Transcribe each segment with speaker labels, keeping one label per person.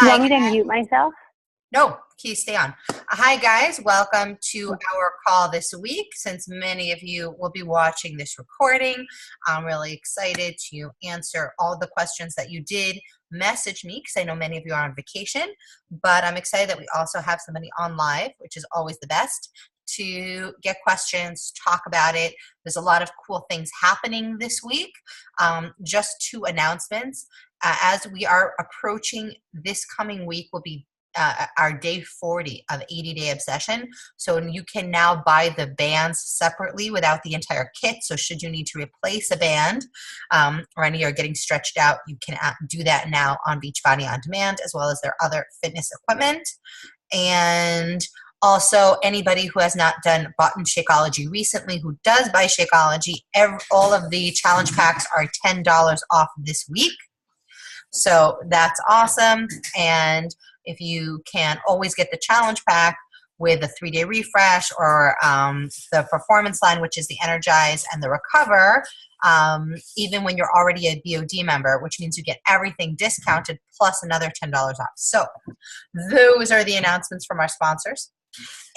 Speaker 1: You
Speaker 2: Hi,
Speaker 1: want me to mute myself?
Speaker 2: no, please stay on. Hi, guys. Welcome to our call this week. Since many of you will be watching this recording, I'm really excited to answer all the questions that you did message me because I know many of you are on vacation, but I'm excited that we also have somebody on live, which is always the best, to get questions, talk about it. There's a lot of cool things happening this week. Just two announcements. As we are approaching this coming week will be our day 40 of 80-day obsession. So you can now buy the bands separately without the entire kit. So should you need to replace a band or any are getting stretched out, you can do that now on Beachbody On Demand, as well as their other fitness equipment. And also, anybody who has not bought Shakeology recently, who does buy Shakeology, all of the challenge packs are $10 off this week. So that's awesome. And if you can always get the challenge pack with the 3-day refresh or the performance line, which is the Energize and the Recover, even when you're already a BOD member, which means you get everything discounted plus another $10 off. So those are the announcements from our sponsors.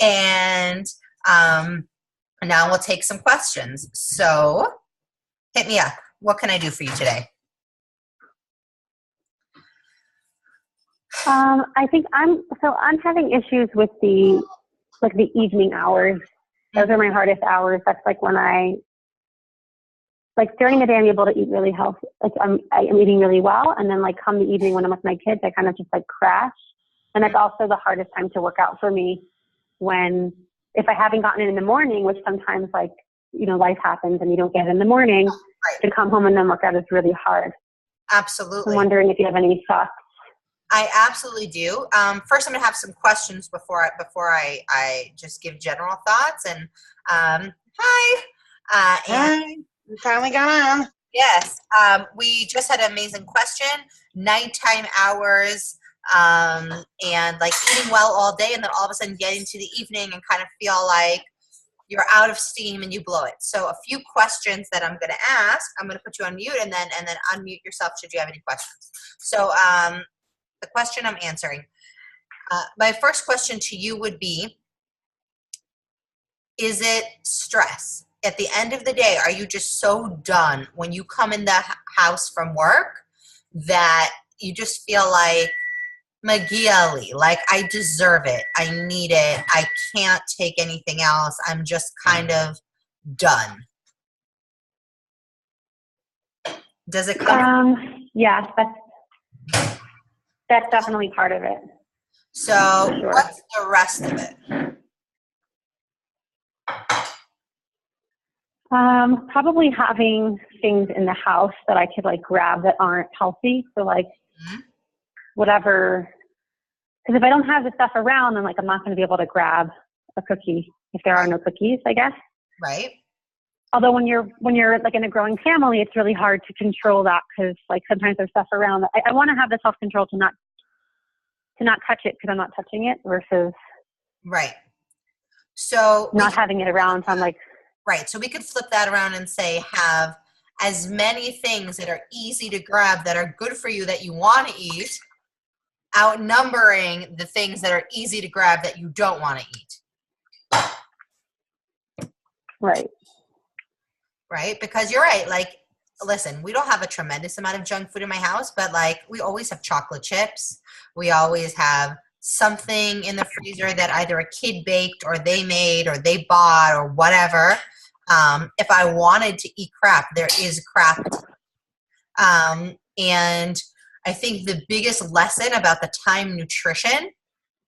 Speaker 2: And now we'll take some questions. So hit me up. What can I do for you today?
Speaker 1: I think I'm having issues with the evening hours. Those are my hardest hours. That's like when during the day I'm able to eat really healthy. Like I'm eating really well, and then like come the evening when I'm with my kids, I kind of just like crash. And that's also the hardest time to work out for me if I haven't gotten it in the morning, which sometimes life happens and you don't get it in the morning.
Speaker 2: Right.
Speaker 1: To come home and then work out is really hard.
Speaker 2: Absolutely.
Speaker 1: I'm wondering if you have any thoughts.
Speaker 2: I absolutely do. First, I'm going to have some questions before I just give general thoughts. And hi.
Speaker 3: Hi. We finally got on.
Speaker 2: Yes. We just had an amazing question. Nighttime hours and like eating well all day, and then all of a sudden get into the evening and kind of feel like you're out of steam and you blow it. So a few questions that I'm going to ask. I'm going to put you on mute and then unmute yourself should you have any questions. So the question I'm answering. My first question to you would be, is it stress? At the end of the day, are you just so done when you come in the house from work that you just feel like, Magiali, like I deserve it, I need it, I can't take anything else, I'm just kind of done? Does it come?
Speaker 1: Yes, that's definitely part of it.
Speaker 2: So
Speaker 1: sure.
Speaker 2: What's the rest of it?
Speaker 1: Probably having things in the house that I could like grab that aren't healthy. So like whatever, because if I don't have the stuff around, then like I'm not going to be able to grab a cookie if there are no cookies, I guess.
Speaker 2: Right.
Speaker 1: Although when you're like in a growing family, it's really hard to control that because like sometimes there's stuff around. I want to have the self-control to not touch it because I'm not touching it versus
Speaker 2: right. So
Speaker 1: not having it around. So I'm like,
Speaker 2: right. So we could flip that around and say have as many things that are easy to grab that are good for you that you want to eat, outnumbering the things that are easy to grab that you don't want to eat.
Speaker 1: Right.
Speaker 2: Right? Because you're right. Like, listen, we don't have a tremendous amount of junk food in my house, but like we always have chocolate chips. We always have something in the freezer that either a kid baked or they made or they bought or whatever. If I wanted to eat crap, there is crap. And I think the biggest lesson about the time nutrition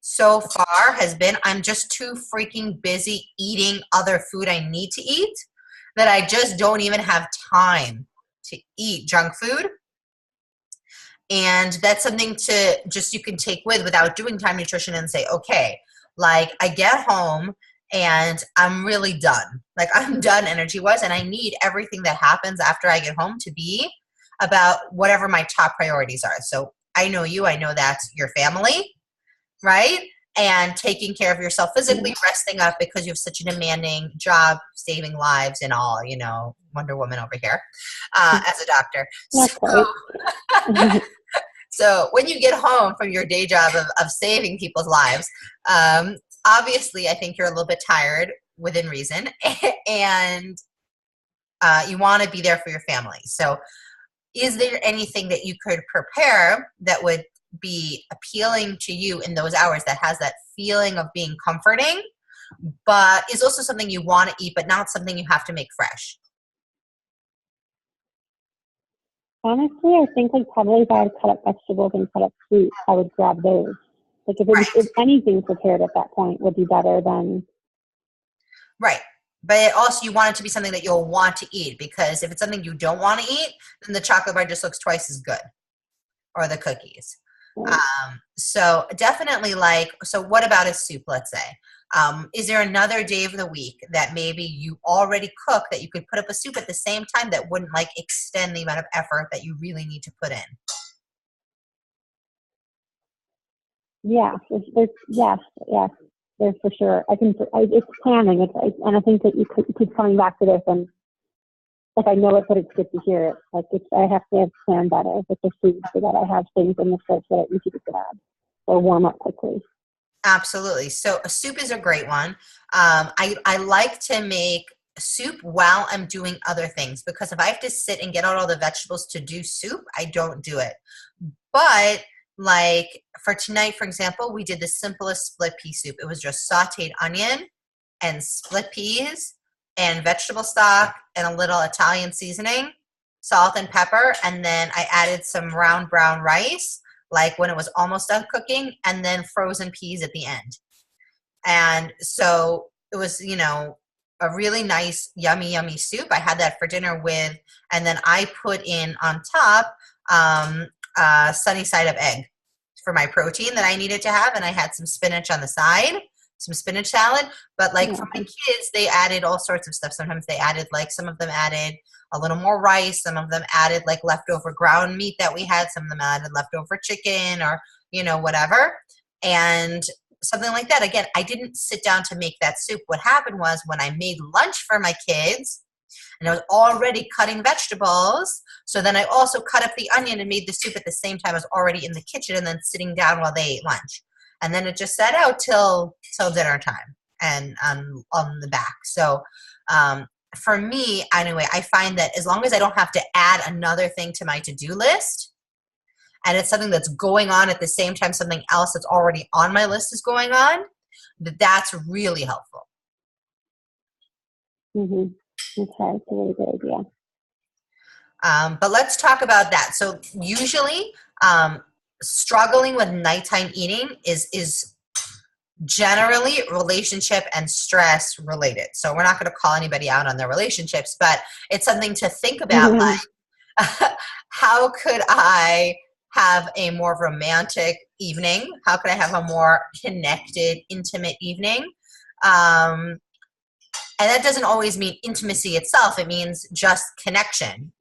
Speaker 2: so far has been I'm just too freaking busy eating other food I need to eat that I just don't even have time to eat junk food. And that's something to just you can take without doing time nutrition and say, okay, like I get home and I'm really done. Like I'm done energy-wise and I need everything that happens after I get home to be about whatever my top priorities are. So I know you, I know that's your family, right? And taking care of yourself physically, resting up because you have such a demanding job, saving lives and all, Wonder Woman over here as a doctor. So, So when you get home from your day job of saving people's lives, obviously I think you're a little bit tired within reason, and you want to be there for your family. So is there anything that you could prepare that would be appealing to you in those hours that has that feeling of being comforting, but is also something you want to eat, but not something you have to make fresh?
Speaker 1: Honestly, I think like probably if I had cut up vegetables and cut up fruit, I would grab those. Like if anything prepared at that point would be better than.
Speaker 2: Right. But also you want it to be something that you'll want to eat, because if it's something you don't want to eat, then the chocolate bar just looks twice as good, or the cookies.
Speaker 1: Right.
Speaker 2: So definitely so what about a soup, let's say? Is there another day of the week that maybe you already cook that you could put up a soup at the same time that wouldn't like extend the amount of effort that you really need to put in?
Speaker 1: Yeah, yes, there's for sure. It's planning. And I think that you keep coming back to this, and like I know it, but it's good to hear it. Like I have to have plan better with the food so that I have things in the fridge that are easy to grab or warm up quickly.
Speaker 2: Absolutely. So a soup is a great one. I like to make soup while I'm doing other things, because if I have to sit and get out all the vegetables to do soup, I don't do it. But like for tonight, for example, we did the simplest split pea soup. It was just sauteed onion and split peas and vegetable stock and a little Italian seasoning, salt and pepper, and then I added some round brown rice, like when it was almost done cooking, and then frozen peas at the end. And so it was, a really nice, yummy, yummy soup. I had that for dinner with, and then I put in on top sunny side up egg for my protein that I needed to have, and I had some spinach on the side, some spinach salad. But like for my kids, they added all sorts of stuff. Sometimes they added some of them added a little more rice. Some of them added like leftover ground meat that we had. Some of them added leftover chicken or, whatever. And something like that. Again, I didn't sit down to make that soup. What happened was when I made lunch for my kids, and I was already cutting vegetables, so then I also cut up the onion and made the soup at the same time. I was already in the kitchen and then sitting down while they ate lunch. And then it just sat out till dinner time and on the back. So for me, anyway, I find that as long as I don't have to add another thing to my to-do list, and it's something that's going on at the same time something else that's already on my list is going on, that's really helpful.
Speaker 1: Mm-hmm. Okay, it's a really good idea.
Speaker 2: But let's talk about that. So usually struggling with nighttime eating is generally relationship and stress related. So we're not going to call anybody out on their relationships, but it's something to think about. Mm-hmm. Like, how could I have a more romantic evening? How could I have a more connected, intimate evening? And that doesn't always mean intimacy itself. It means just connection,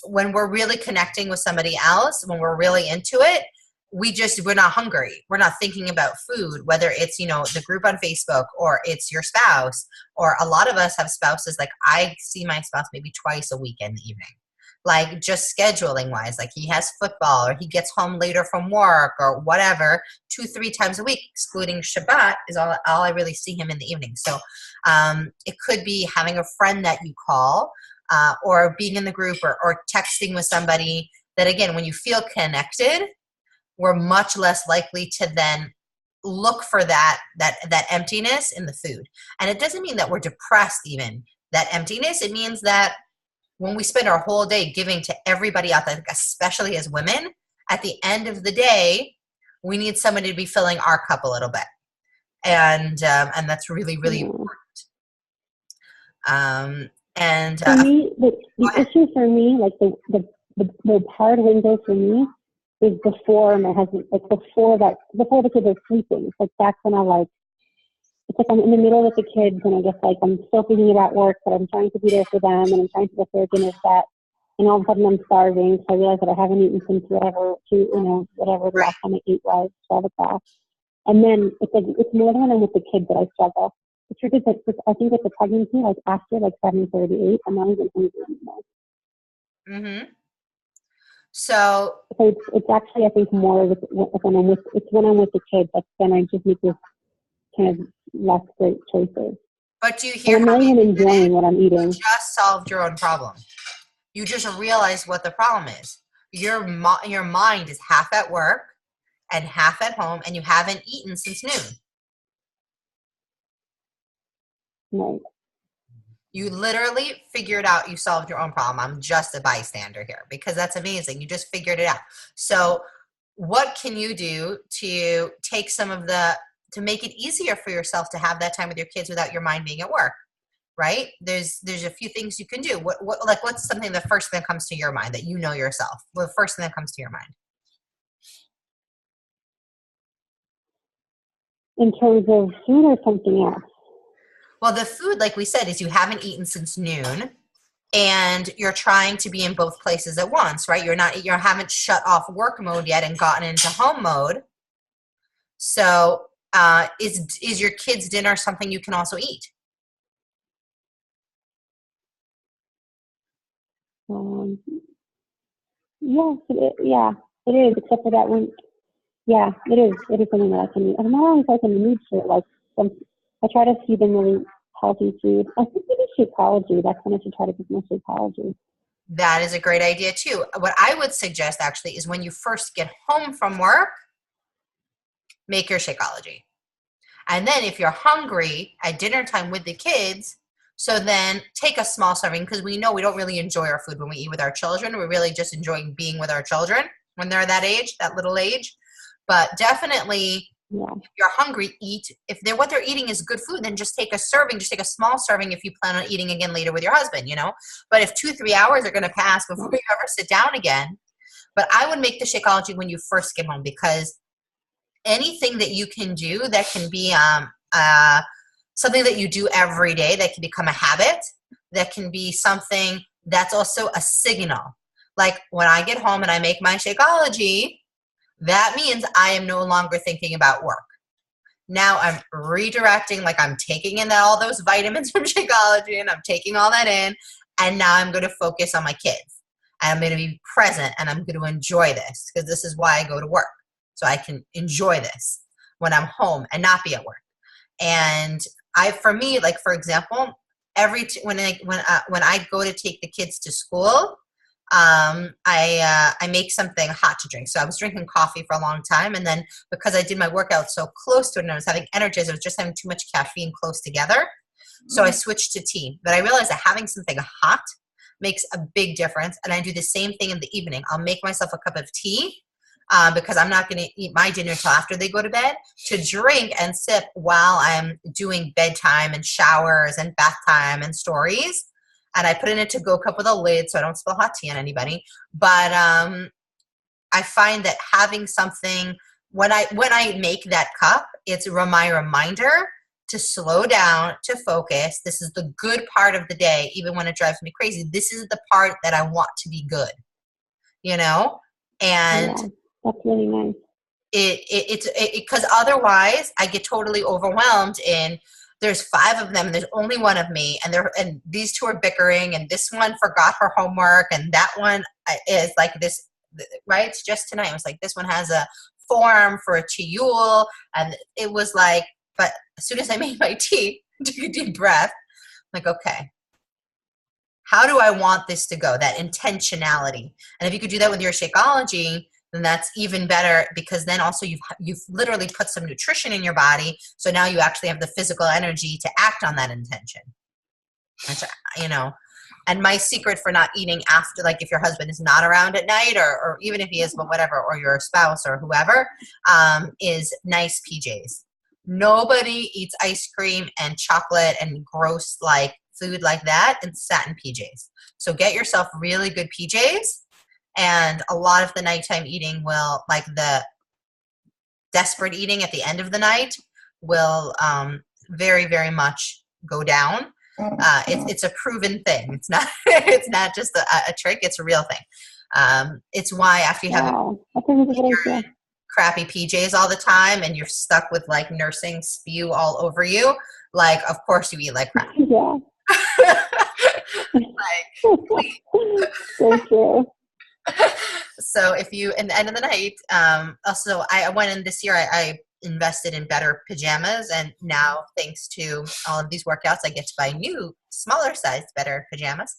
Speaker 2: when we're really connecting with somebody else, when we're really into it, we're not hungry. We're not thinking about food, whether it's, the group on Facebook or it's your spouse, or a lot of us have spouses. Like I see my spouse maybe twice a week in the evening, like just scheduling wise, like he has football or he gets home later from work or whatever, 2-3 times a week, excluding Shabbat is all I really see him in the evening. So it could be having a friend that you call or being in the group or texting with somebody that, again, when you feel connected, we're much less likely to then look for that emptiness in the food. And it doesn't mean that we're depressed even, that emptiness. It means that when we spend our whole day giving to everybody out there, especially as women, at the end of the day, we need somebody to be filling our cup a little bit. And that's really, really important.
Speaker 1: For me, the issue for me, like the hard window for me is before my husband, like before the kids are sleeping. It's like that's when it's like I'm in the middle with the kids and I guess like I'm still thinking about work, but I'm trying to be there for them and I'm trying to get their dinner set. And all of a sudden I'm starving, so I realize that I haven't eaten since whatever the last time I ate was, 12 o'clock. And then it's more than when I'm with the kids that I struggle. The truth is that I think with the pregnancy, like after 7:38, I'm not even hungry anymore.
Speaker 2: Mm-hmm. So
Speaker 1: So it's actually, I think, more when I'm with the kids. That's when I just make this kind of less great choices.
Speaker 2: but do you
Speaker 1: And
Speaker 2: hear
Speaker 1: I'm
Speaker 2: how
Speaker 1: not
Speaker 2: you
Speaker 1: even
Speaker 2: did it?
Speaker 1: enjoying what I'm
Speaker 2: You
Speaker 1: eating.
Speaker 2: just solved your own problem. You just realized what the problem is. Your mind is half at work and half at home, and you haven't eaten since noon.
Speaker 1: Right.
Speaker 2: You literally figured out you solved your own problem. I'm just a bystander here because that's amazing. You just figured it out. So what can you do to take to make it easier for yourself to have that time with your kids without your mind being at work? Right? There's a few things you can do. What's something, the first thing that comes to your mind that you know yourself? Well, the first thing that comes to your mind.
Speaker 1: In terms of food or something else?
Speaker 2: Well, the food, like we said, is you haven't eaten since noon and you're trying to be in both places at once, right? You haven't shut off work mode yet and gotten into home mode. So is your kids' dinner something you can also eat?
Speaker 1: Yes, it is. Except for that one. Yeah, it is. It is something that I can eat. I'm not always like in the mood for it. Like, I try to feed them really healthy food. I think maybe Shakeology. That's when I should try to get my Shakeology.
Speaker 2: That is a great idea too. What I would suggest actually is when you first get home from work, make your Shakeology. And then if you're hungry at dinner time with the kids, so then take a small serving, because we know we don't really enjoy our food when we eat with our children. We're really just enjoying being with our children when they're that age, that little age. But definitely, if you're hungry, eat. If what they're eating is good food, then just take a serving. Just take a small serving if you plan on eating again later with your husband, But if 2-3 hours are going to pass before you ever sit down again, but I would make the Shakeology when you first get home, because anything that you can do that can be something that you do every day, that can become a habit, that can be something that's also a signal. Like when I get home and I make my Shakeology, that means I am no longer thinking about work. Now I'm redirecting, like I'm taking in all those vitamins from Shakeology and I'm taking all that in, and now I'm going to focus on my kids. I'm going to be present and I'm going to enjoy this, because this is why I go to work. So I can enjoy this when I'm home and not be at work. And for me, like for example, when I go to take the kids to school, I make something hot to drink. So I was drinking coffee for a long time, and then because I did my workout so close to it and I was having energy, I was just having too much caffeine close together. So I switched to tea. But I realized that having something hot makes a big difference. And I do the same thing in the evening. I'll make myself a cup of tea, because I'm not going to eat my dinner till after they go to bed, to drink and sip while I'm doing bedtime and showers and bath time and stories. And I put it in a to-go cup with a lid so I don't spill hot tea on anybody. But I find that having something, when I make that cup, it's my reminder to slow down, to focus. This is the good part of the day, even when it drives me crazy. This is the part that I want to be good, And
Speaker 1: that's really nice.
Speaker 2: It's because otherwise I get totally overwhelmed in, there's 5 of them and there's only one of me, and these 2 are bickering, and this one forgot her homework, and that one is like this, right? It's just tonight. I was like, this one has a form for a chiul, and it was like, but as soon as I made my tea, took a deep breath, I'm like, okay, how do I want this to go? That intentionality. And if you could do that with your Shakeology, then that's even better, because then also you've literally put some nutrition in your body. So now you actually have the physical energy to act on that intention. And my secret for not eating after, like if your husband is not around at night, or even if he is, but whatever, or your spouse or whoever, is nice PJs. Nobody eats ice cream and chocolate and gross like food like that in satin PJs. So get yourself really good PJs. And a lot of the nighttime eating will, like the desperate eating at the end of the night, will very, very much go down. It's a proven thing. It's not it's not just a trick. It's a real thing. It's why after you have crappy PJs all the time and you're stuck with like nursing spew all over you, like of course you eat like crap.
Speaker 1: Yeah.
Speaker 2: Like,
Speaker 1: so true.
Speaker 2: So if you, in the end of the night, also I went in this year, I invested in better pajamas, and now thanks to all of these workouts, I get to buy new, smaller sized, better pajamas.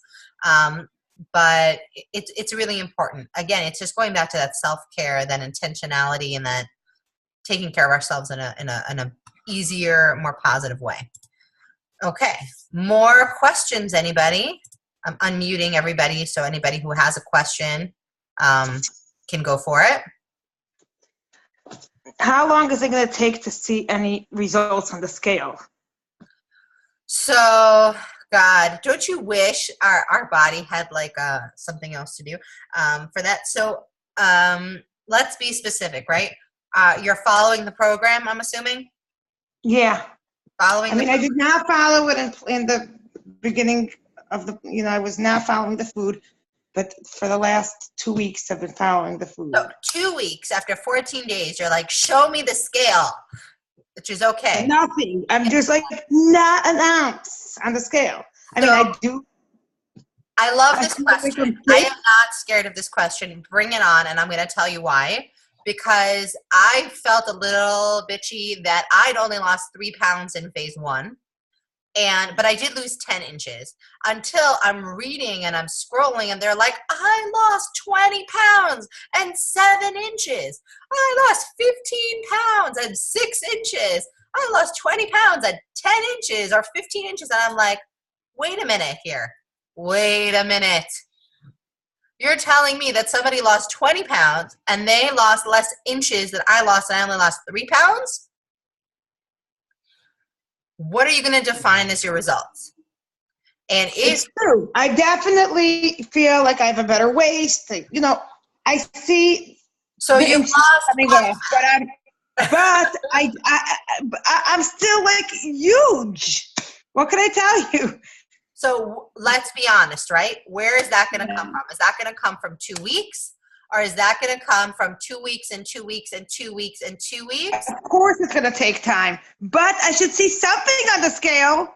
Speaker 2: But it's really important. Again, it's just going back to that self-care, that intentionality, and that taking care of ourselves in a easier, more positive way. Okay, more questions, anybody? I'm unmuting everybody, so anybody who has a question can go for it.
Speaker 3: How long is it going to take to see any results on the scale?
Speaker 2: So, God, don't you wish our body had like something else to do for that? So let's be specific, right? You're following the program, I'm assuming?
Speaker 3: Yeah.
Speaker 2: Following
Speaker 3: I did not follow it in the beginning of the, I was not following the food, but for the last 2 weeks I've been following the food.
Speaker 2: So 2 weeks after 14 days, you're like, show me the scale, which is okay.
Speaker 3: Nothing. I'm just like, not an ounce on the scale. I do.
Speaker 2: I love this question. I am not scared of this question. Bring it on, and I'm going to tell you why. Because I felt a little bitchy that I'd only lost 3 pounds in phase 1. But I did lose 10 inches until I'm reading and I'm scrolling and they're like, I lost 20 pounds and 7 inches. I lost 15 pounds and 6 inches. I lost 20 pounds and 10 inches or 15 inches. And I'm like, wait a minute here. Wait a minute. You're telling me that somebody lost 20 pounds and they lost less inches than I lost and I only lost 3 pounds? What are you going to define as your results? And
Speaker 3: it's true. I definitely feel like I have a better waist. I see.
Speaker 2: So you lost.
Speaker 3: But I'm still like huge. What can I tell you?
Speaker 2: So let's be honest, right? Where is that going to come from? Is that going to come from 2 weeks? Or is that going to come from 2 weeks and 2 weeks and 2 weeks and 2 weeks?
Speaker 3: Of course it's going to take time. But I should see something on the scale.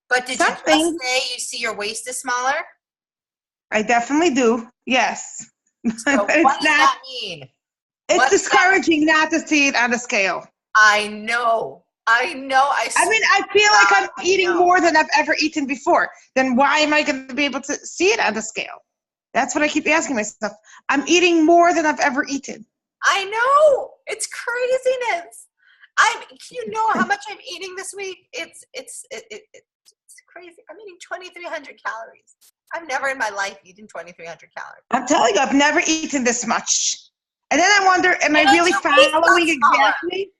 Speaker 2: But did you just say you see your waist is smaller?
Speaker 3: I definitely do, yes.
Speaker 2: So what does that mean?
Speaker 3: It's discouraging not to see it on the scale.
Speaker 2: I know. I
Speaker 3: feel like I'm eating more than I've ever eaten before. Then why am I going to be able to see it on the scale? That's what I keep asking myself. I'm eating more than I've ever eaten.
Speaker 2: I know. It's craziness. You know how much I'm eating this week? It's crazy. I'm eating 2,300 calories. I've never in my life eaten 2,300 calories.
Speaker 3: I'm telling you, I've never eaten this much. And then I wonder, am I really following exactly?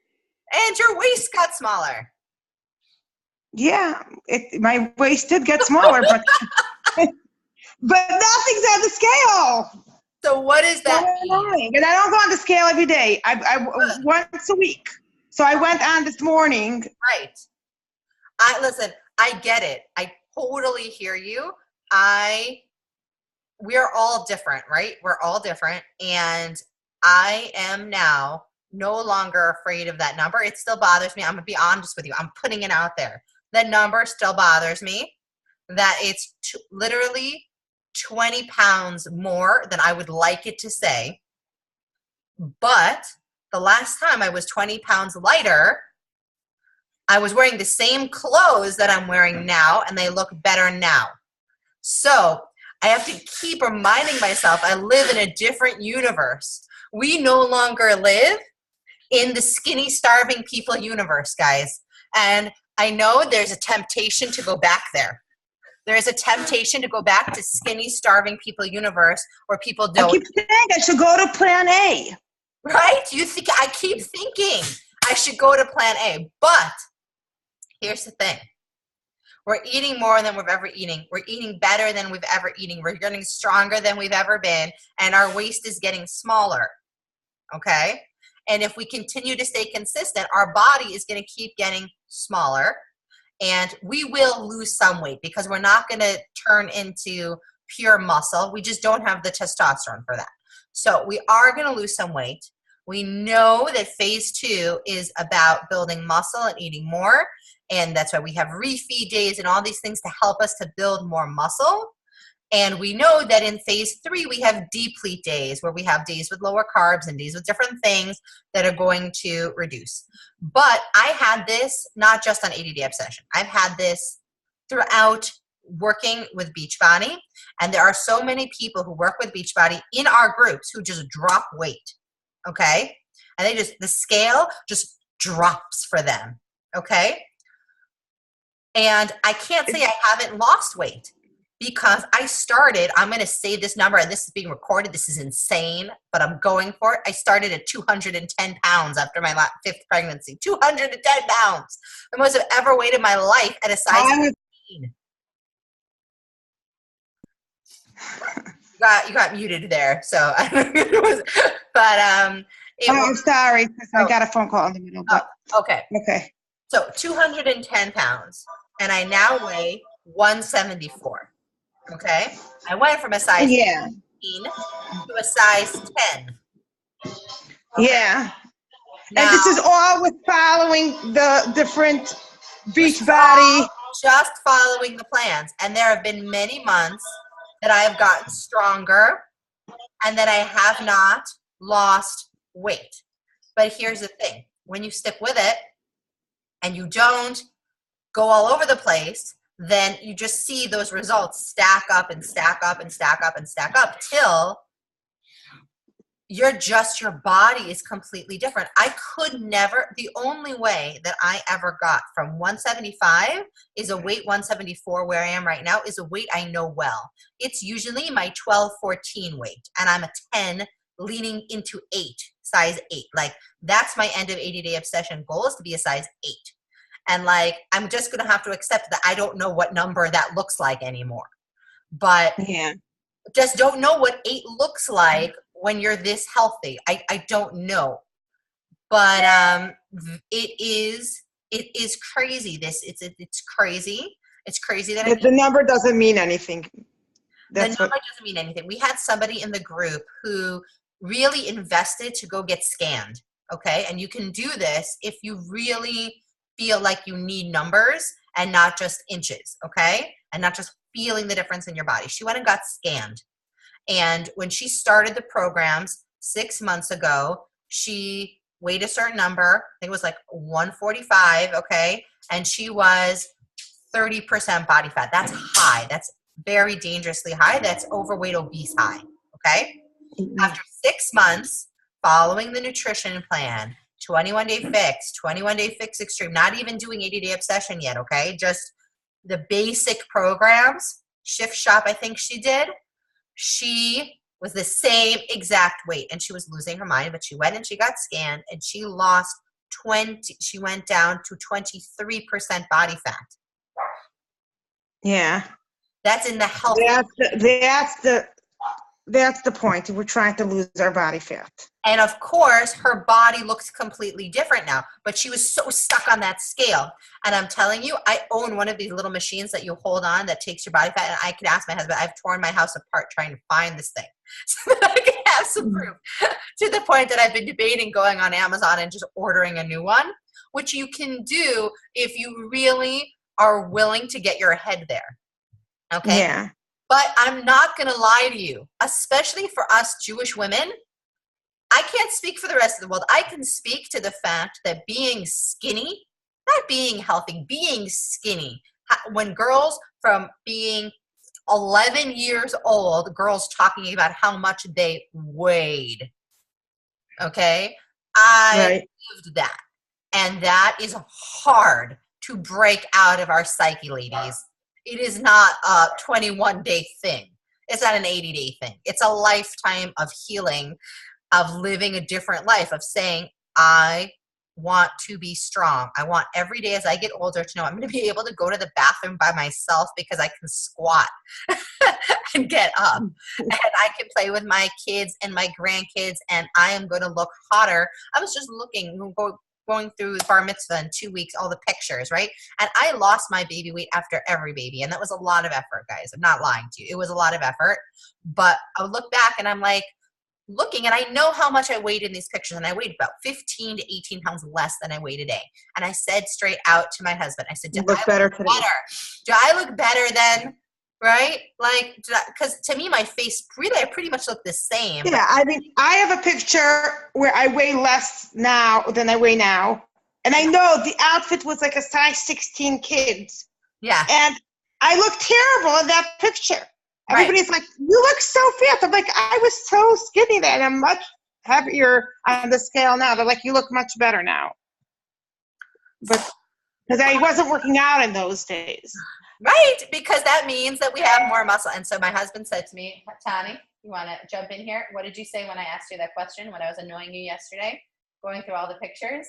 Speaker 2: And your waist got smaller.
Speaker 3: Yeah, my waist did get smaller, but but nothing's on the scale.
Speaker 2: So what does that mean?
Speaker 3: And I don't go on the scale every day. I once a week. So I went on this morning.
Speaker 2: Right. Listen, I get it. I totally hear you. We're all different, right? We're all different. And I am now no longer afraid of that number. It still bothers me. I'm going to be honest with you. I'm putting it out there. That number still bothers me. That it's literally 20 pounds more than I would like it to say. But the last time I was 20 pounds lighter, I was wearing the same clothes that I'm wearing now, and they look better now. So I have to keep reminding myself I live in a different universe. We no longer live in the skinny, starving people universe, guys. And I know there's a temptation to go back there. There is a temptation to go back to skinny, starving people universe where people don't.
Speaker 3: I keep saying I should go to plan A.
Speaker 2: Right? I keep thinking I should go to plan A. But here's the thing. We're eating more than we've ever eaten. We're eating better than we've ever eaten. We're getting stronger than we've ever been. And our waist is getting smaller. Okay? And if we continue to stay consistent, our body is going to keep getting smaller. And we will lose some weight because we're not going to turn into pure muscle. We just don't have the testosterone for that. So we are going to lose some weight. We know that phase 2 is about building muscle and eating more. And that's why we have refeed days and all these things to help us to build more muscle. And we know that in phase 3, we have deplete days where we have days with lower carbs and days with different things that are going to reduce. But I had this not just on 80-day obsession. I've had this throughout working with Beachbody. And there are so many people who work with Beachbody in our groups who just drop weight. Okay. And the scale just drops for them. Okay. And I can't say I haven't lost weight. Because I'm going to say this number, and this is being recorded. This is insane, but I'm going for it. I started at 210 pounds after my 5th pregnancy. 210 pounds. The most I've ever weighed in my life at a size 15. You got muted there, so I don't know if it was, but
Speaker 3: I'm sorry. I got a phone call in the middle. But,
Speaker 2: okay.
Speaker 3: Okay.
Speaker 2: So 210 pounds, and I now weigh 174. Okay, I went from a size 15 to a size 10. Okay.
Speaker 3: Yeah.
Speaker 2: Now,
Speaker 3: and this is all with following the different Beachbody.
Speaker 2: Just following the plans. And there have been many months that I have gotten stronger and that I have not lost weight. But here's the thing. When you stick with it and you don't go all over the place, then you just see those results stack up and stack up and stack up and stack up till your body is completely different. I could never, the only way that I ever got from 175 is a weight 174 where I am right now is a weight I know well. It's usually my 12, 14 weight, and I'm a 10 leaning into 8, size 8. Like that's my end of 80-day obsession goal is to be a size 8. And like, I'm just going to have to accept that I don't know what number that looks like anymore. But just don't know what 8 looks like when you're this healthy. I don't know. But it is crazy. It's crazy. It's crazy that
Speaker 3: the number doesn't mean anything.
Speaker 2: The number doesn't mean anything. We had somebody in the group who really invested to go get scanned. Okay. And you can do this if you really feel like you need numbers and not just inches, okay? And not just feeling the difference in your body. She went and got scanned. And when she started the programs 6 months ago, she weighed a certain number. I think it was like 145, okay? And she was 30% body fat. That's high. That's very dangerously high. That's overweight, obese high, okay? After 6 months following the nutrition plan, 21-day fix, 21-day fix extreme, not even doing 80-day obsession yet, okay? Just the basic programs, Shift Shop, I think she did. She was the same exact weight, and she was losing her mind, but she went and she got scanned, and she lost she went down to 23% body fat.
Speaker 3: Yeah.
Speaker 2: That's in the health.
Speaker 3: That's the point. We're trying to lose our body fat.
Speaker 2: And of course, her body looks completely different now, but she was so stuck on that scale. And I'm telling you, I own one of these little machines that you hold on that takes your body fat. And I could ask my husband, I've torn my house apart trying to find this thing so that I can have some proof, to the point that I've been debating going on Amazon and just ordering a new one, which you can do if you really are willing to get your head there. Okay.
Speaker 3: Yeah.
Speaker 2: But I'm not going to lie to you, especially for us Jewish women. I can't speak for the rest of the world. I can speak to the fact that being skinny, not being healthy, being skinny, when girls from being 11 years old, girls talking about how much they weighed, okay? I lived that. And that is hard to break out of our psyche, ladies. It is not a 21-day thing. It's not an 80-day thing. It's a lifetime of healing, of living a different life, of saying, I want to be strong. I want every day as I get older to know I'm going to be able to go to the bathroom by myself because I can squat and get up. And I can play with my kids and my grandkids, and I am going to look hotter. I was just going through bar mitzvah in 2 weeks, all the pictures, right? And I lost my baby weight after every baby. And that was a lot of effort, guys. I'm not lying to you. It was a lot of effort. But I would look back and I'm like looking, and I know how much I weighed in these pictures. And I weighed about 15 to 18 pounds less than I weigh today. And I said straight out to my husband, I said, do I look better than right? Like, because to me, my face really, I pretty much look the same.
Speaker 3: Yeah, I mean, I have a picture where I weigh less now than I weigh now. And I know the outfit was like a size 16 kids.
Speaker 2: Yeah.
Speaker 3: And I look terrible in that picture.
Speaker 2: Right.
Speaker 3: Everybody's like, you look so fat. I'm like, I was so skinny then. I'm much heavier on the scale now. They're like, you look much better now. But because I wasn't working out in those days.
Speaker 2: Right, because that means that we have more muscle. And so my husband said to me, Tani, you want to jump in here? What did you say when I asked you that question, when I was annoying you yesterday, going through all the pictures?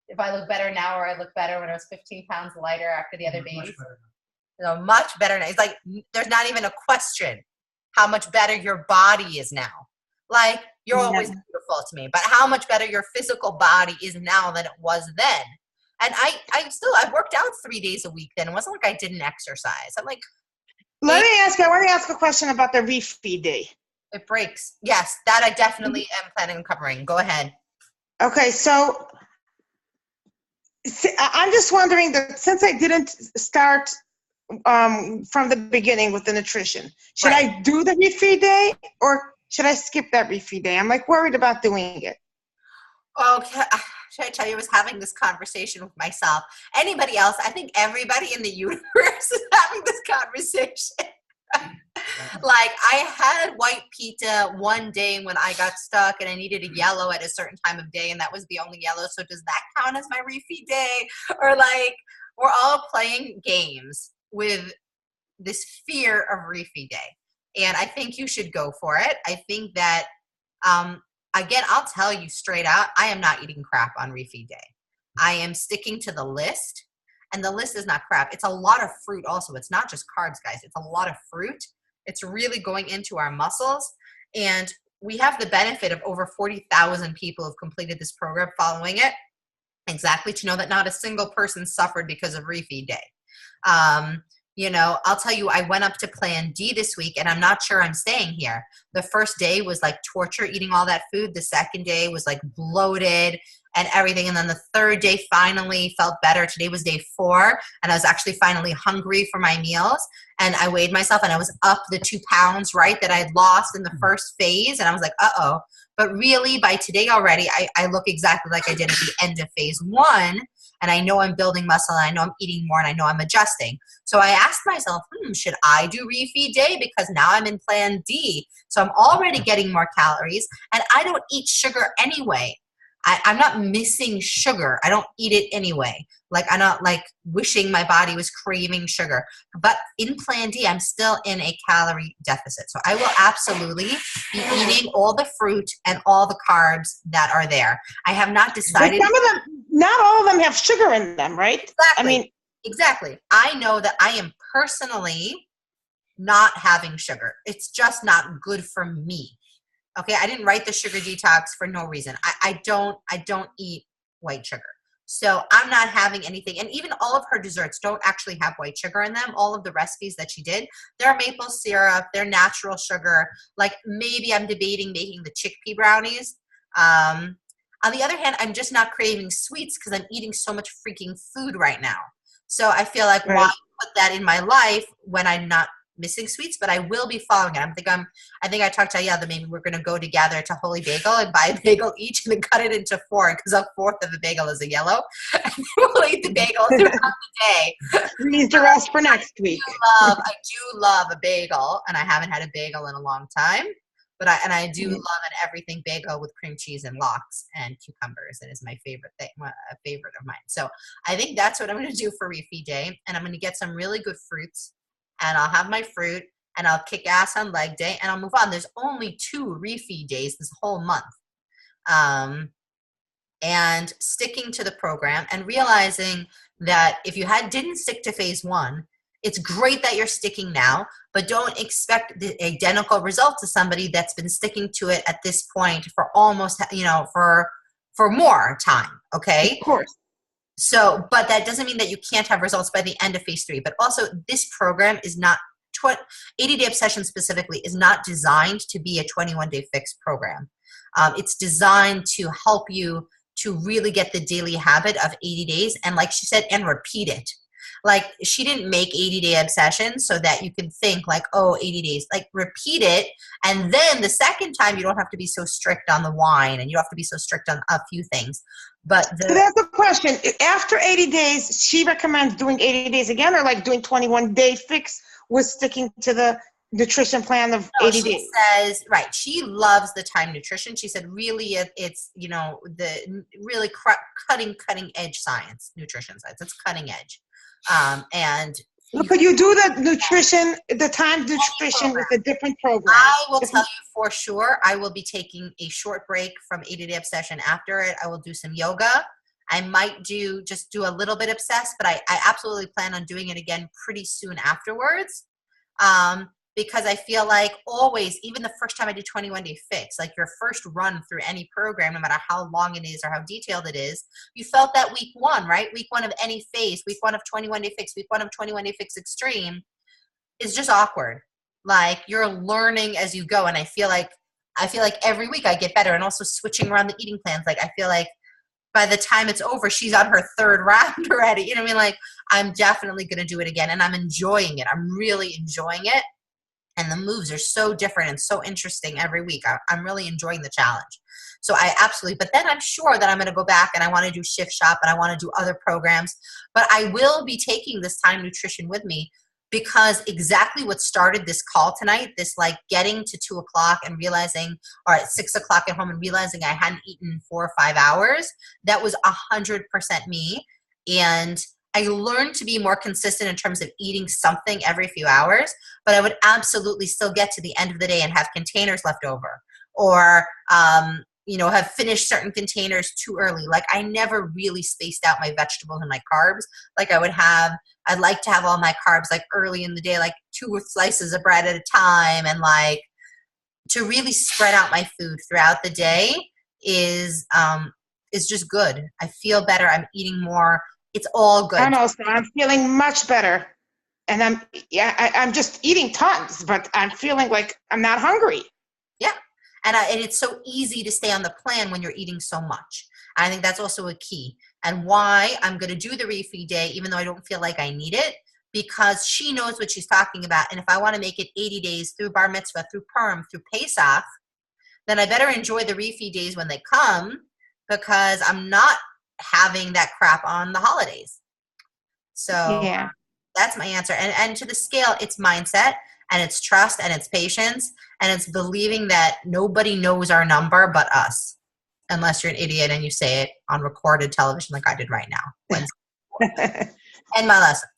Speaker 2: If I look better now or I look better when I was 15 pounds lighter after the other babies? No, much better now. It's like, there's not even a question how much better your body is now. Like, you're always beautiful to me, but how much better your physical body is now than it was then. And I've worked out 3 days a week then. It wasn't like I didn't exercise. I'm like,
Speaker 3: I want to ask a question about the refeed day.
Speaker 2: it breaks. Yes, that I definitely am planning on covering. Go ahead.
Speaker 3: Okay, so I'm just wondering that since I didn't start from the beginning with the nutrition, should I do the refeed day or should I skip that refeed day? I'm like worried about doing it.
Speaker 2: Okay. Should I tell you, I was having this conversation with myself. Anybody else? I think everybody in the universe is having this conversation. Like, I had white pita one day when I got stuck and I needed a yellow at a certain time of day, and that was the only yellow. So does that count as my refeed day? Or like, we're all playing games with this fear of refeed day. And I think you should go for it. I think that, again, I'll tell you straight out, I am not eating crap on refeed day. I am sticking to the list, and the list is not crap. It's a lot of fruit also. It's not just carbs, guys. It's a lot of fruit. It's really going into our muscles, and we have the benefit of over 40,000 people who have completed this program following it, exactly, to know that not a single person suffered because of refeed day. You know, I'll tell you, I went up to Plan D this week, and I'm not sure I'm staying here. The first day was like torture eating all that food. The second day was like bloated and everything. And then the third day finally felt better. Today was day 4, and I was actually finally hungry for my meals. And I weighed myself, and I was up the 2 pounds, right, that I had lost in the first phase. And I was like, uh-oh. But really, by today already, I look exactly like I did at the end of phase 1. And I know I'm building muscle, and I know I'm eating more, and I know I'm adjusting. So I asked myself, should I do refeed day? Because now I'm in Plan D. So I'm already getting more calories, and I don't eat sugar anyway. I'm not missing sugar. I don't eat it anyway. Like, I'm not like wishing my body was craving sugar. But in Plan D, I'm still in a calorie deficit. So I will absolutely be eating all the fruit and all the carbs that are there. I have not decided.
Speaker 3: But some of them, not all of them have sugar in them, right?
Speaker 2: Exactly.
Speaker 3: I mean,
Speaker 2: exactly. I know that I am personally not having sugar. It's just not good for me. Okay, I didn't write the sugar detox for no reason. I don't eat white sugar. So I'm not having anything. And even all of her desserts don't actually have white sugar in them. All of the recipes that she did, they're maple syrup, they're natural sugar. Like, maybe I'm debating making the chickpea brownies. On the other hand, I'm just not craving sweets because I'm eating so much freaking food right now. So I feel like, why put that in my life when I'm not missing sweets? But I will be following it. I think I talked to Ayala, maybe we're going to go together to Holy Bagel and buy a bagel each and then cut it into 4, because a fourth of the bagel is a yellow. And we'll eat the bagel throughout the day.
Speaker 3: Leave the rest for next week.
Speaker 2: I do love a bagel, and I haven't had a bagel in a long time. But I do love an everything bagel with cream cheese and lox and cucumbers. It is my favorite thing, a favorite of mine. So I think that's what I'm going to do for refeed day. And I'm going to get some really good fruits, and I'll have my fruit, and I'll kick ass on leg day, and I'll move on. There's only 2 refeed days this whole month. And sticking to the program and realizing that if you didn't stick to phase 1, it's great that you're sticking now, but don't expect the identical result to somebody that's been sticking to it at this point for almost, for more time. Okay.
Speaker 3: Of course.
Speaker 2: So, but that doesn't mean that you can't have results by the end of phase 3. But also, this program is not 80 Day Obsession specifically is not designed to be a 21-day fix program. It's designed to help you to really get the daily habit of 80 days. And like she said, and repeat it. like she didn't make 80-day obsession so that you can think like, oh, 80 days, like repeat it. And then the second time you don't have to be so strict on the wine and you don't have to be so strict on a few things. But
Speaker 3: So that's the question. After 80 days, she recommends doing 80 days again, or like doing 21-day fix with sticking to the nutrition plan of 80 days?
Speaker 2: She says, right, she loves the time nutrition. She said really it's, you know, the really cutting edge science, nutrition science. It's cutting edge. And
Speaker 3: could you do the nutrition, the time nutrition with a different program?
Speaker 2: I will tell you for sure, I will be taking a short break from 80-day obsession. After it, I will do some yoga. I might just do a little bit obsessed, but I absolutely plan on doing it again pretty soon afterwards. Because I feel like always, even the first time I did 21-day fix, like your first run through any program, no matter how long it is or how detailed it is, you felt that week one, right? Week one of any phase, week one of 21-day fix, week one of 21-day fix extreme is just awkward. Like you're learning as you go. And I feel like every week I get better, and also switching around the eating plans. Like I feel like by the time it's over, she's on her third round already. You know what I mean? Like I'm definitely going to do it again, and I'm enjoying it. I'm really enjoying it. And the moves are so different and so interesting every week. I'm really enjoying the challenge. So I absolutely, but then I'm sure that I'm going to go back and I want to do Shift Shop and I want to do other programs. But I will be taking this time nutrition with me, because exactly what started this call tonight, this like getting to 2 o'clock and realizing, or at 6 o'clock at home and realizing I hadn't eaten 4 or 5 hours, that was 100% me. And I learned to be more consistent in terms of eating something every few hours, but I would absolutely still get to the end of the day and have containers left over, or, you know, have finished certain containers too early. Like I never really spaced out my vegetables and my carbs. Like I'd like to have all my carbs like early in the day, like 2 slices of bread at a time. And like to really spread out my food throughout the day is just good. I feel better. I'm eating more. It's all good.
Speaker 3: I'm feeling much better, and I'm just eating tons, but I'm feeling like I'm not hungry.
Speaker 2: Yeah, and it's so easy to stay on the plan when you're eating so much. I think that's also a key, and why I'm going to do the refeed day, even though I don't feel like I need it, because she knows what she's talking about. And if I want to make it 80 days through Bar Mitzvah, through Purim, through Pesach, then I better enjoy the refeed days when they come, because I'm not having that crap on the holidays. So
Speaker 3: yeah,
Speaker 2: that's my answer. And to the scale, it's mindset, and it's trust, and it's patience, and it's believing that nobody knows our number but us, unless you're an idiot and you say it on recorded television like I did right now. And my lesson.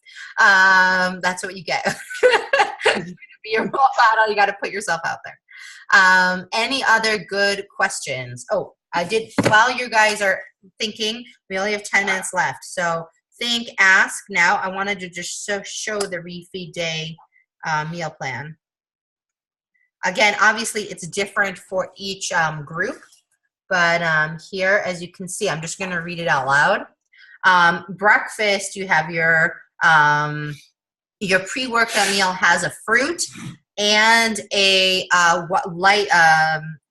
Speaker 2: That's what you get. Be your role model. You got to put yourself out there. Any other good questions? Oh, I did, while you guys are thinking, we only have 10 minutes left. So think, ask now. I wanted to just show the refeed day meal plan. Again, obviously it's different for each group, but here, as you can see, I'm just going to read it out loud. Breakfast, you have your pre-workout meal has a fruit and a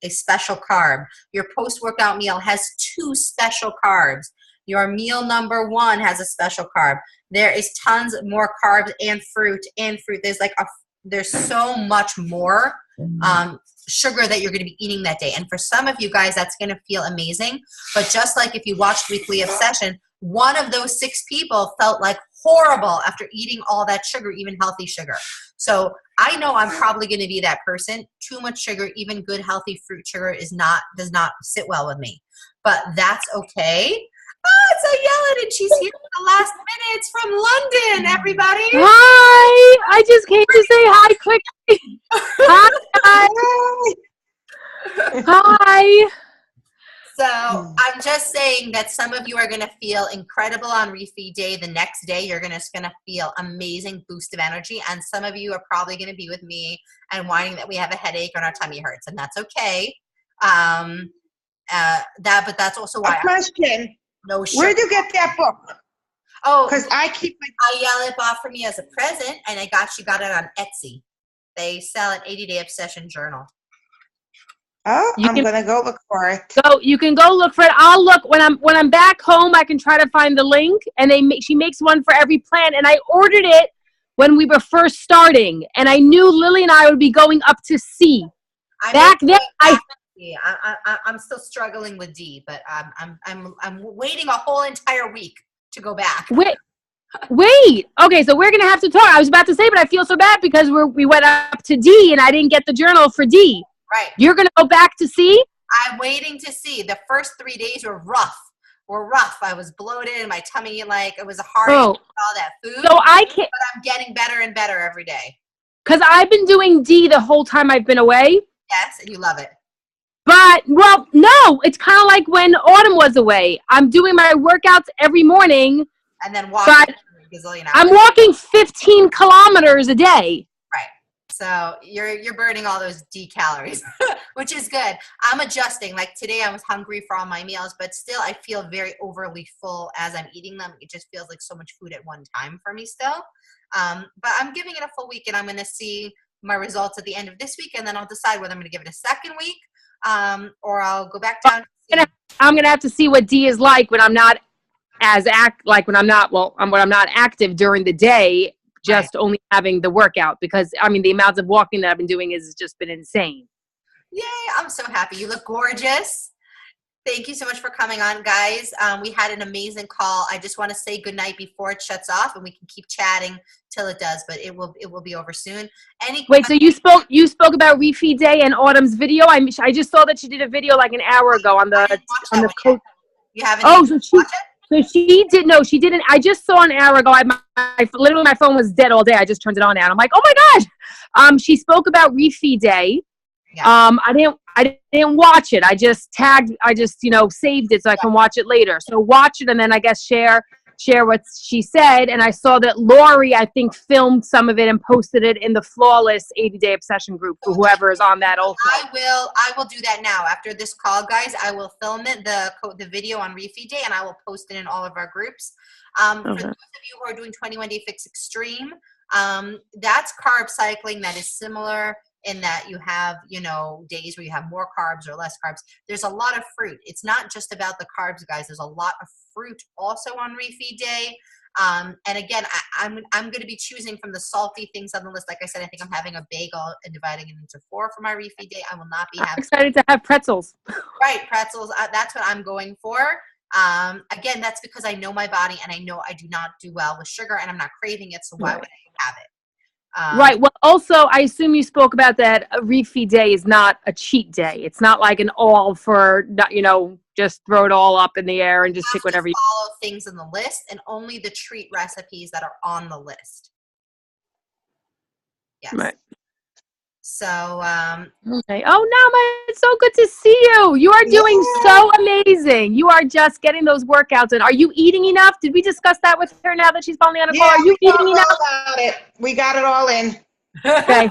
Speaker 2: special carb. Your post-workout meal has 2 special carbs. Your meal number 1 has a special carb. There is tons more carbs and fruit. There's so much more sugar that you're going to be eating that day. And for some of you guys, that's going to feel amazing. But just like if you watched Weekly Obsession, one of those 6 people felt like horrible after eating all that sugar, even healthy sugar. So I know I'm probably going to be that person. Too much sugar, even good healthy fruit sugar does not sit well with me. But that's okay. Oh, it's Ayala, and she's here for the last minutes from London, everybody.
Speaker 4: Hi! I just came to say hi quickly. Hi! Hi!
Speaker 2: So I'm just saying that some of you are going to feel incredible on refeed day. The next day, you're just going to feel amazing boost of energy. And some of you are probably going to be with me and whining that we have a headache and our tummy hurts, and that's okay. But that's also why.
Speaker 3: A question.
Speaker 2: No sugar.
Speaker 3: Where do you get that book?
Speaker 2: Oh,
Speaker 3: because I
Speaker 2: Ayala bought for me as a present, and she got it on Etsy. They sell an 80-day obsession journal.
Speaker 3: Oh,
Speaker 4: You
Speaker 3: I'm
Speaker 4: can
Speaker 3: gonna go look for it.
Speaker 4: go. You can go look for it. I'll look when I'm back home. I can try to find the link, and she makes one for every plan. And I ordered it when we were first starting, and I knew Lily and I would be going up to C. Back then,
Speaker 2: I'm still struggling with D, but I'm waiting a whole entire week to go back.
Speaker 4: Wait. Okay, so we're gonna have to talk. I was about to say, but I feel so bad because we went up to D, and I didn't get the journal for D.
Speaker 2: Right.
Speaker 4: You're gonna go back to C?
Speaker 2: I'm waiting to see. The first 3 days were rough. I was bloated and my tummy, like, it was hard to eat all that food.
Speaker 4: So I can't.
Speaker 2: But I'm getting better and better every day.
Speaker 4: Because I've been doing D the whole time I've been away.
Speaker 2: Yes, and you love it.
Speaker 4: But, well, no, it's kind of like when Autumn was away. I'm doing my workouts every morning.
Speaker 2: And then walking a gazillion hours.
Speaker 4: I'm walking 15 kilometers a day.
Speaker 2: Right. So you're burning all those D calories, which is good. I'm adjusting. Like today I was hungry for all my meals, but still I feel very overly full as I'm eating them. It just feels like so much food at one time for me still. But I'm giving it a full week, and I'm going to see my results at the end of this week, and then I'll decide whether I'm going to give it a second week or I'll go back down.
Speaker 4: I'm going to have to see what D is like when I'm not when I'm not active during the day. Just only having the workout, because I mean the amounts of walking that I've been doing has just been insane.
Speaker 2: Yay, I'm so happy. You look gorgeous. Thank you so much for coming on, guys. We had an amazing call. I just want to say goodnight before it shuts off, and we can keep chatting till it does, but it will be over soon.
Speaker 4: Wait, so you spoke about Refeed Day and Autumn's video? I just saw that she did a video like an hour ago on the coach.
Speaker 2: You haven't watched it?
Speaker 4: So she didn't. I just saw an hour ago. Literally my phone was dead all day. I just turned it on now. And I'm like, oh my gosh. She spoke about Refeed Day. Yeah. I didn't watch it. I just saved it so I can watch it later. So watch it and then I guess share what she said. And I saw that Lori, I think, filmed some of it and posted it in the Flawless 80-Day Obsession group for whoever is on that also.
Speaker 2: I will do that now. After this call, guys, I will film it, the video on Refeed Day, and I will post it in all of our groups. For those of you who are doing 21 Day Fix Extreme, that's carb cycling that is similar in that you have, days where you have more carbs or less carbs. There's a lot of fruit. It's not just about the carbs, guys. There's a lot of fruit also on Refeed Day. And again, I'm going to be choosing from the salty things on the list. Like I said, I think I'm having a bagel and dividing it into 4 for my Refeed Day. I will not be having.
Speaker 4: I'm excited to have pretzels.
Speaker 2: Right, pretzels. That's what I'm going for. Again, that's because I know my body and I know I do not do well with sugar and I'm not craving it. So why would I have it?
Speaker 4: Right. Well, also, I assume you spoke about that a Refeed Day is not a cheat day. It's not like an all for, just throw it all up in the air and just pick whatever you
Speaker 2: follow things in the list and only the treat recipes that are on the list. Yes.
Speaker 4: Right.
Speaker 2: So,
Speaker 4: okay. Oh, Nama, it's so good to see you. You are doing so amazing. You are just getting those workouts in. Are you eating enough? Did we discuss that with her now that she's finally on a call? Are you eating enough?
Speaker 3: We got it all in.
Speaker 4: Okay.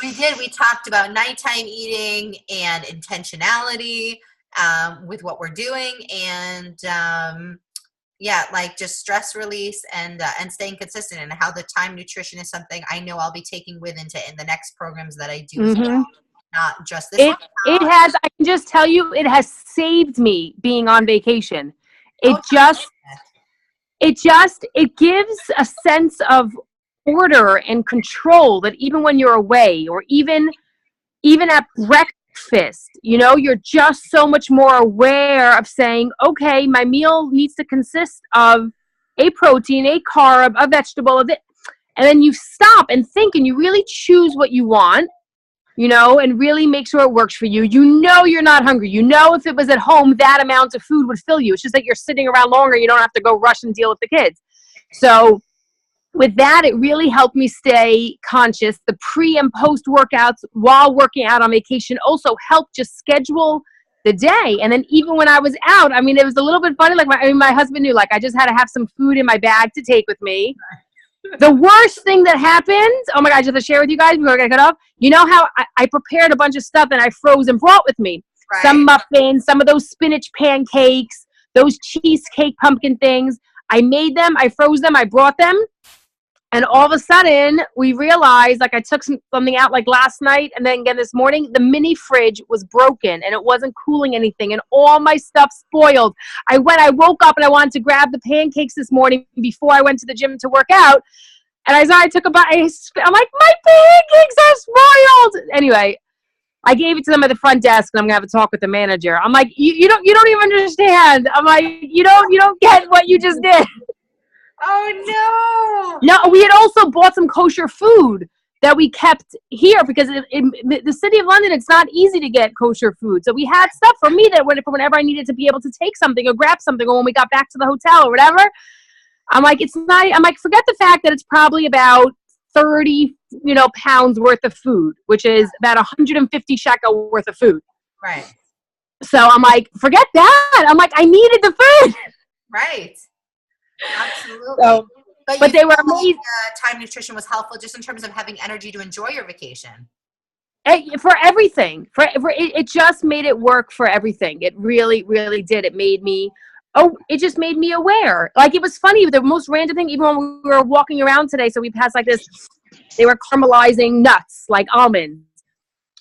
Speaker 2: We did. We talked about nighttime eating and intentionality with what we're doing, and like just stress release and staying consistent, and how the time nutrition is something I know I'll be taking with in the next programs that I do.
Speaker 4: Mm-hmm.
Speaker 2: Not just this one.
Speaker 4: It has. I can just tell you, it has saved me being on vacation. It gives a sense of order and control that even when you're away, or even at breakfast, you're just so much more aware of saying, okay, my meal needs to consist of a protein, a carb, a vegetable, and then you stop and think and you really choose what you want, and really make sure it works for you. You're not hungry. If it was at home, that amount of food would fill you. It's just that you're sitting around longer. You don't have to go rush and deal with the kids. So with that, it really helped me stay conscious. The pre and post workouts while working out on vacation also helped just schedule the day. And then even when I was out, it was a little bit funny. Like my husband knew, I just had to have some food in my bag to take with me. The worst thing that happened, oh my God, just to share with you guys before I get cut off, how I prepared a bunch of stuff and I froze and brought with me. Right. Some muffins, some of those spinach pancakes, those cheesecake pumpkin things. I made them, I froze them, I brought them. And all of a sudden, we realized, like I took something out like last night and then again this morning, the mini fridge was broken and it wasn't cooling anything and all my stuff spoiled. I woke up and I wanted to grab the pancakes this morning before I went to the gym to work out. And I took a bite. I'm like, my pancakes are spoiled. Anyway, I gave it to them at the front desk and I'm gonna have a talk with the manager. I'm like, you don't even understand. I'm like, you don't get what you just did.
Speaker 2: Oh
Speaker 4: No, we had also bought some kosher food that we kept here because in the city of London, it's not easy to get kosher food. So we had stuff for me that whenever I needed to be able to take something or grab something, or when we got back to the hotel or whatever, I'm like, forget the fact that it's probably about 30, pounds worth of food, which is about 150 shekel worth of food.
Speaker 2: Right.
Speaker 4: So I'm like, forget that. I'm like, I needed the food.
Speaker 2: Right. Absolutely.
Speaker 4: So, but they were amazing.
Speaker 2: Time nutrition was helpful just in terms of having energy to enjoy your vacation.
Speaker 4: For everything. It just made it work for everything. It really, really did. It just made me aware. Like, it was funny, the most random thing, even when we were walking around today, so we passed like this, they were caramelizing nuts, like almonds.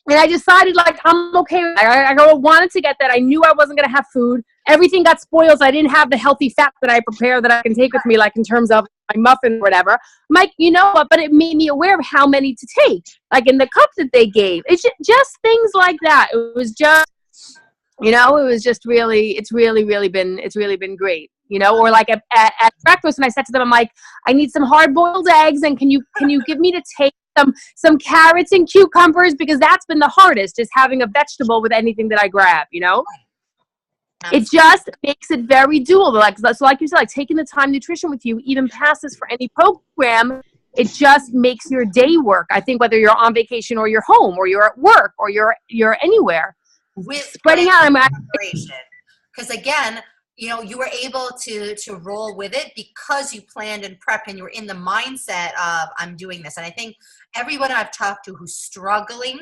Speaker 4: And I decided, like, I'm okay with that. I wanted to get that. I knew I wasn't going to have food. Everything got spoiled, so I didn't have the healthy fat that I prepare that I can take with me, like in terms of my muffin or whatever. I'm like, you know what? But it made me aware of how many to take, like in the cup that they gave. It's just things like that. It was just, it was just really, it's really been great. Or like at breakfast, and I said to them, I'm like, I need some hard-boiled eggs, and can you give me to take some carrots and cucumbers, because that's been the hardest, is having a vegetable with anything that I grab, It just makes it very doable. So like you said, like taking the time nutrition with you even passes for any program. It just makes your day work. I think whether you're on vacation or you're home or you're at work or you're anywhere.
Speaker 2: With
Speaker 4: spreading out.
Speaker 2: Because again, you were able to roll with it because you planned and prepped and you were in the mindset of, I'm doing this. And I think everyone I've talked to who's struggling